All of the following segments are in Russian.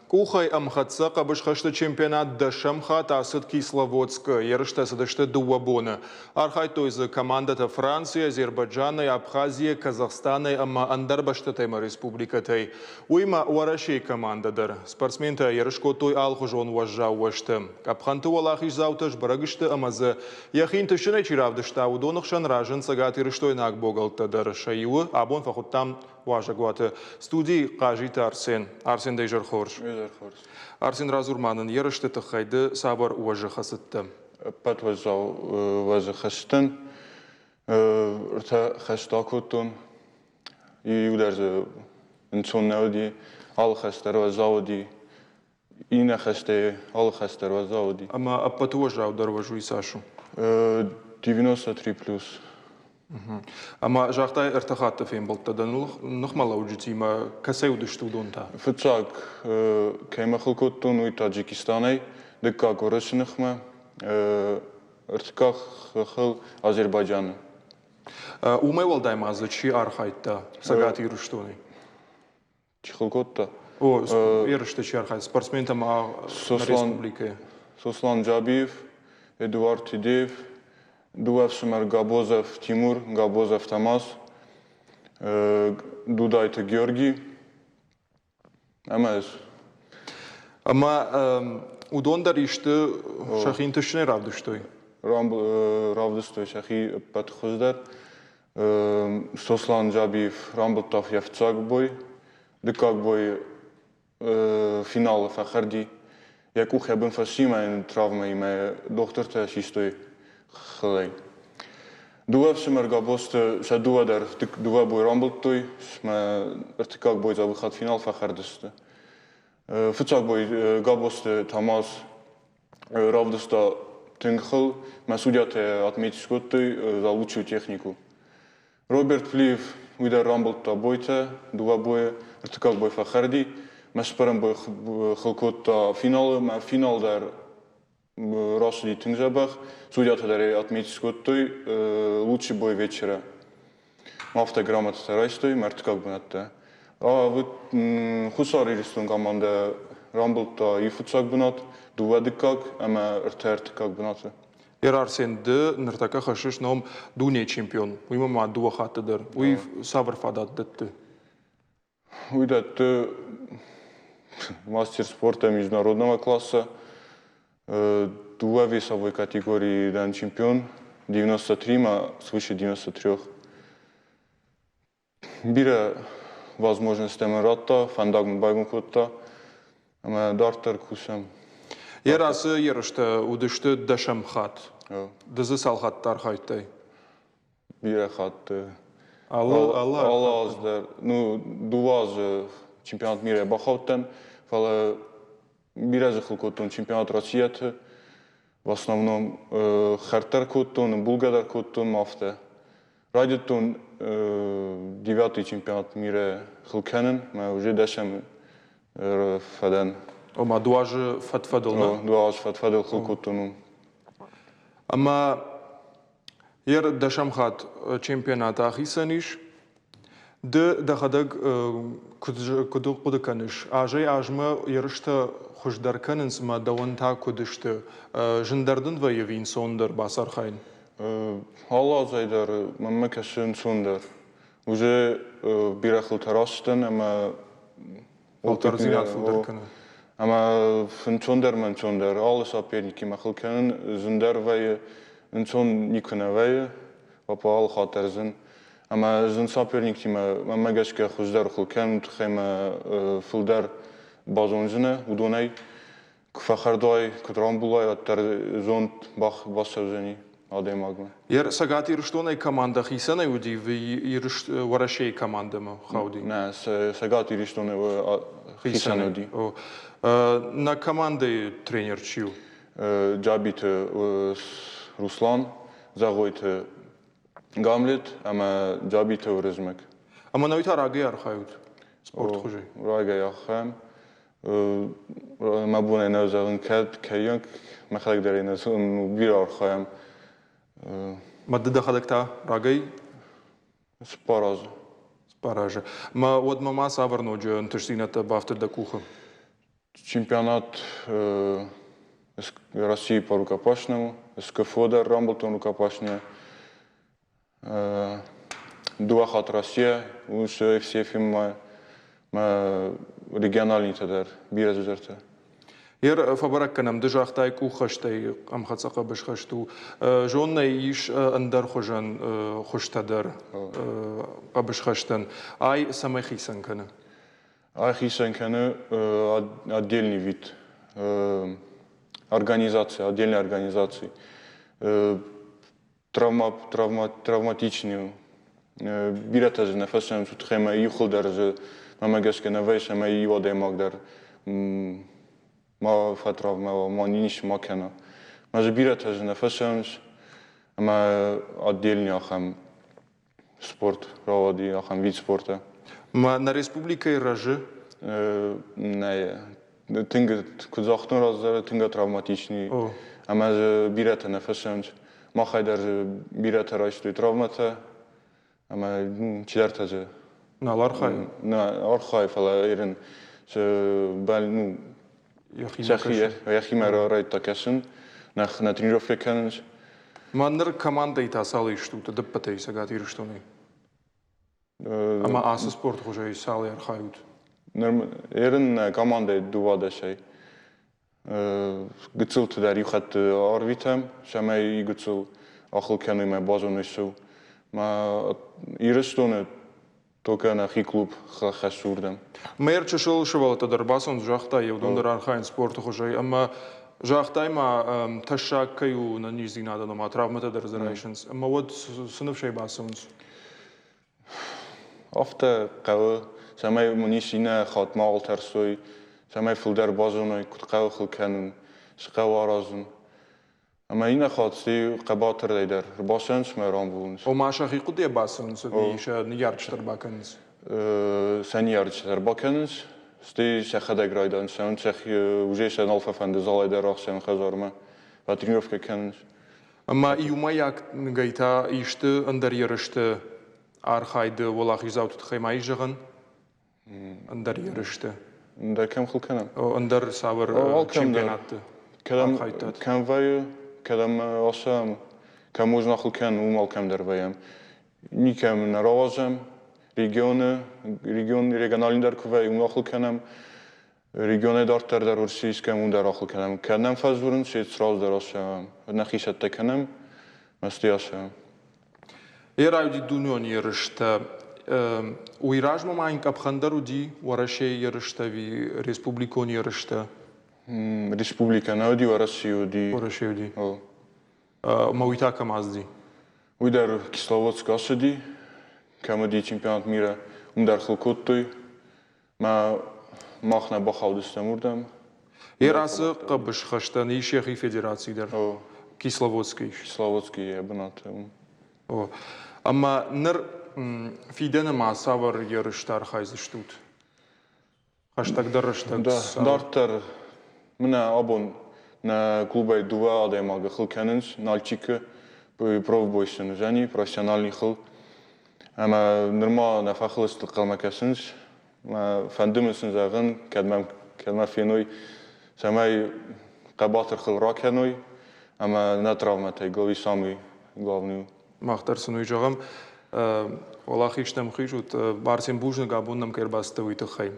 Кухай МХЦ Кабышхашты чемпионат Дашамхат Асад Кисловодск Ерыштасыдышты Дуабона. Архай тойзы командата Франция, Азербайджана, Абхазия, Казахстана, Ама Андарбаштатайма республикатай. Уйма уарашей командадар. Спортсмента Ерышко той алхужон уажжауашты. Капханты уалахиш зауташ барагышты амазы. Яхин тышынай чиравдышта удонықшан ражын сагат Ерыштой нак боғалтадар. Шайуы абон фахуттам уажагуаты. Студии қажиты Арсен. Арсен дейжер хорш. Арсен Разурманын ерышты тұқайды сабар уажы қасытты. Пәт уажы қасыттын. Үрті қасыта көттін. Юлерзі үнсон нәуді. Алы қасытар уажауды. Ина қасыты алы қасытар уажауды. Ама аппаты уажаудар уажу исашу? 93+. Ама жақтай ыртақатты фейм болттадан нұқмала ұжытима кәсай ұдышты ұдонта? Фыцак кәймақыл көттін ұй Таджикистанай. Дыққақ орышынықма. Ыртықақ қыл Азербайджаны. Умай валдаймазы чи архайтта сагат еріштоны? Чихыл көтті. О, ерішті чи архайт. Спортсментам на республике. Сослан Джабиев, Эдуард Тидеев, Дуевшимер Габозов Тимур, Габозов Тамас, Дудайты Георгий. Амаз. Ама удондар ишті шахин түшіне равдыштой? Равдыштой шахи пәтхуздар. Сослан Джабиев Рамбылтав Яфцак бой. Дыкак бой финалы Фахарди. Яку хебін фасима ин травма име доктор шистой хлей. Дуевшимер Габозты ша дуадар дуа бой Рамбылтой. Сме артикак бой за выход финал Фахардысты. Фыцак бой Габозты Тамас Равдыста Тынгхыл. Ма судьяты отметить скоттой за лучшую технику. Роберт Плиев уйдар Рамбылта бойта. Дуа боя артикак бой Фахарди. Ма спарам бой хылкотта финалы. Ма финалдар Расуди Тынгжабах. Судьяты дари отметить скоттой лучший бой вечера. Мафта грамота тарайстой. Ма артикак бунатта. Хусар иристун команда Рамбылта и футсак бунат. Дуа дикак, ама артикак бунаты. Арсенді ныртака хашыш ном дуне чемпион. Уймама дуа хаттыдыр. Уй сабыр фадат дытты. Уйдатты мастер спорта международного класса. Дуа весовой категории дан чемпион. 93, ма свыше 93. Бира возможность Эмиратта, фандагм байгункотта. Ама дартар кусам. Ерасы ерышты удышты дашам хат. Дызы салхаттар хайтай. Бира хатты. Алла аздар. Ну, дуаз чемпионат мира бахауттан. Фала биразы хылкоттун чемпионат Россияты. В основном хартар коттун, булгадар коттун мафта. Радиотун 9-й чемпионат мира хылканын. Ма уже дашам фадан. Ома дуажы фатфадылна? Дуаж фатфадыл хылкоттуну. Ама ер дашам хат чемпионат ахисаниш. Дахадаг кудук кудыканыш. Ажай ажма ерышты хуждарканынс ма даванта кудышты. Жындардын вайывин сондар басар хайн. Алла азайдар мамакашын сондар. Уже бирахыл тарастын, ама Алтарзинат фударканы. Ама фынчондар манчондар. Алла соперники махылканын зындар вайы, инсон никына вайы, вапа ал хатарзын. Ама зын соперники мамагашка хуждар хылкан, тухайма фылдар базонжына, удонай, кфахардой, кудрамбулай, аттар зонт бах басавзани. Адемагма. Ер сагат ирыштонай команда хисанай уди в варашей командама хауди. Не, сагат ирыштонай хисанай уди. На команды тренер чил? Джабит Руслан, Загойт Гамлет, ама Джабит Урызмек. Ама навита раги архают спорт хуже. Раги архаем. Мабуне назарун кайянк, махалак дарина бир архаем. Мадды дахадакта рагай? Спаразы. Спаража. Ма вот мама саварноджа антышсината бафтер да куха. чемпионат России по рукопашному, СКФО дар работал рукопашная, Дуахат Россия, лучше все фильмы региональный дар, бирезерта. фабарак канам дыжахтай кухаштай амхацака бешхашту жонна иш андар хожан хоштадар кабешхаштан ай самахисан кана. Ахисан кана отдельный вид организации, отдельной организации. Травматичную. Бирата же нафасем тут хема юхл дар же мамагаске навейша ма юоде магдар ма фатрав ма ниниш макена. Ма же бирата же нафасем ма отдельный ахам спорт равади ахам вид спорта. Ма на республике раже Не, тинга кузахтун раздар тинга травматичный. Ама же бирата нафасем ма хайдар же бирата райштуй травмата. Ама чидарта же налархай на архай фала ирен се бал яхима райт такашин на тренировке канеш. маннер команда и тасал и что-то даппатай сагат и что не. Ама аса спорт хожай сали архают. Ирен команда дувада шей. Гцул дар юхат арвитам, шамай гцул ахл кану ма базон шо. Ма ирестone только на хи-клуб хасурдам. Мэр чешел шевал дарбасон жахта евдондар архайн спорт хожай ама жахтай ма ташакаю на низи надо на травмата дерзерайшнс ама вот сынов шей басонс. Афта кавы самай мунишина хатма алтерсой самай фулдар базоной кутқау хилканун шқау аразун. Ама ина хатси қабатыр дайдар басонс мэрам булунс. О машахи куде басонс диша ярчтар баканс. Сен ярчтар баканс. Сти шахада грайдан сан шах уже шан алфа фанде залайдар ахсан хазарма. Ва тренировка канс. Ама иума як гайта иште андар ярышты архайды волахи заутут хаймай жаган андар ярышты. Да кем хилканам. Андар савар чемпионатты. Кадам кам ваю кадам асам кам можно хилкан умал кам дар ваям. Никам наразам региональный дар кувай умал хилканам регионе дартар дар урсийском ун дар хилканам. Кадам фазурун шет сраз дар асам. Нахишат таканам мастиасам. Ерауди дунион ярышты уйражма майн капхандару ди варашей ярышты ви республикон ярышты. Республика Науди Россию ди. Варашей ди. Мауита камазди. Уйдар Кисловодск асади. Камади чемпионат мира умдар хилкоттой. Ма махна бахалдыстам урдам. Ерасы қабыш хаштан ишехи федерации дар. Кисловодский. Кисловодский ябнат. Ама ныр фидена ма савар ярыштар хайзыштут. Хаштаг дарыштаг. Дартар мына абон на клубай дува адаймага хилканынс налчика пробойсын жани профессиональный хил. Ама нырма нафахлыстык калмакасынс. Ма фандымысын загын кадма феной самай кабатыр хил раканой. Ама на травматай глави самый главный. Махтарсын уйжагам Олах иштам хижут барсен бужны габоннам кербасты уйтыхай.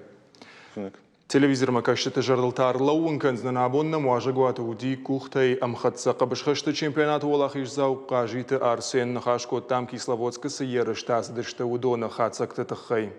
Телевизор макашты жардалтар лауынканз на абоннам важагуат уди кухтай амхатса кабышхашты чемпионат Олах ишзау кажиты Арсен хашко там Кисловодска сыерыштас дышты удона хатсакты тыхай.